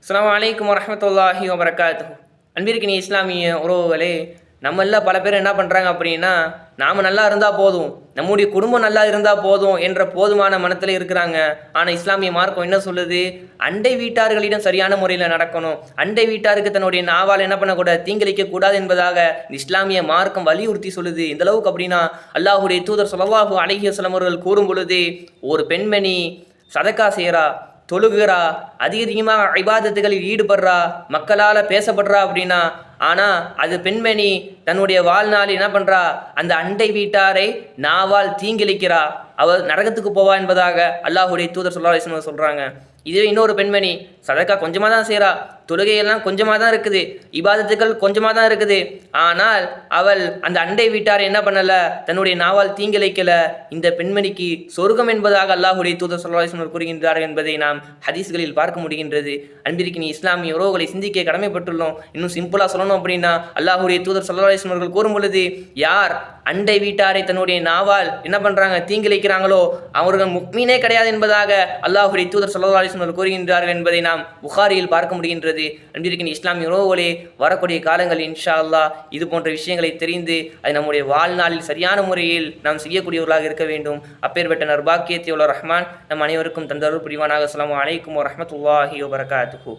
அஸ்ஸலாமு அலைக்கும் வரஹ்மத்துல்லாஹி வபரகாத்துஹு. அன்பிற்கினிய இஸ்லாமிய உறவுகளே, நம்மள பல பேர் என்ன பண்ணுறாங்க அப்படின்னா, நாம் நல்லா இருந்தால் போதும், நம்முடைய குடும்பம் நல்லா இருந்தால் போதும் என்ற போதுமான மனத்தில் இருக்கிறாங்க. ஆனால் இஸ்லாமிய மார்க்கம் என்ன சொல்லுது? அண்டை வீட்டார்களிடம் சரியான முறையில் நடக்கணும், அண்டை வீட்டாருக்கு தன்னுடைய நாவால் என்ன பண்ணக்கூடாது, தீங்கிழைக்க கூடாது என்பதாக இஸ்லாமிய மார்க்கம் வலியுறுத்தி சொல்லுது. இந்த அளவுக்கு அப்படின்னா அல்லாஹுடைய தூதர் ஸல்லல்லாஹு அலைஹி வஸல்லம் அவர்கள் கூறும் பொழுது, ஒரு பெண்மணி சதக்கா செய்கிறா, தொழுகிறா, அதிகமாக இபாதத்துகளில் ஈடுபடுறா, மக்களால் பேசப்படுறா அப்படின்னா, ஆனால் அது பெண்மணி தன்னுடைய வாழ்நாளில் என்ன பண்ணுறா, அந்த அண்டை வீட்டாரை நாவால் தீங்கிழைக்கிறா, அவள் நரகத்துக்கு போவா என்பதாக அல்லாஹுடைய தூதர் ஸல்லல்லாஹு அலைஹி வஸல்லம் சொல்கிறாங்க. இதுவே இன்னொரு பெண்மணி சதக்கா கொஞ்சமாக தான் செய்கிறா, தொழுகையெல்லாம் கொஞ்சமாக தான் இருக்குது, இபாதத்துக்கள் கொஞ்சமாக தான் இருக்குது, ஆனால் அவள் அந்த அண்டை வீட்டாரை என்ன பண்ணலை, தன்னுடைய நாவால் தீங்கிழைக்கலை, இந்த பெண்மணிக்கு சொர்க்கம் என்பதாக அல்லாஹுடைய தூதர் ஸல்லல்லாஹு அலைஹி வஸல்லம் கூறுகின்றார்கள் என்பதை நாம் ஹதீஸ்களில் பார்க்க முடிகின்றது. அன்பிற்கினிய இஸ்லாமிய உறவுகளை சிந்திக்க கடமைப்பட்டுள்ளோம். இன்னும் சிம்பிளாக சொல்லணும் அப்படின்னா, அல்லாஹுடைய தூதர் ஸல்லல்லாஹு அலைஹி வஸல்லம் அவர்கள் கூறும் பொழுது, யார் அண்டை வீட்டாரை தன்னுடைய நாவால் என்ன பண்ணுறாங்க, தீங்கிழைக்கிறாங்களோ அவர்கள் முக்மீனே கிடையாது என்பதாக அல்லாஹுடைய தூதர் ஸல்லல்லாஹு அலைஹி வஸல்லம் கூறுகின்றார்கள் என்பதை நாம் புகாரியில் பார்க்க முடிகின்றது. அன்பிற்கினிய இஸ்லாமிய உறவுகளே, வரக்கூடிய காலங்களில் இன்ஷா அல்லாஹ் இது போன்ற விஷயங்களை தெரிந்து அதை நம்முடைய வாழ்நாளில் சரியான முறையில் நாம் செய்யக்கூடியவர்களாக இருக்க வேண்டும். அப்பேற்பட்ட நர்பாக்கியத்தை உள்ள ரஹ்மான் நம் அனைவருக்கும் தந்தருள் புரிவானாக. அஸ்ஸலாமு அலைக்கும் வரஹ்மத்துல்லாஹி வபரகாத்துஹு.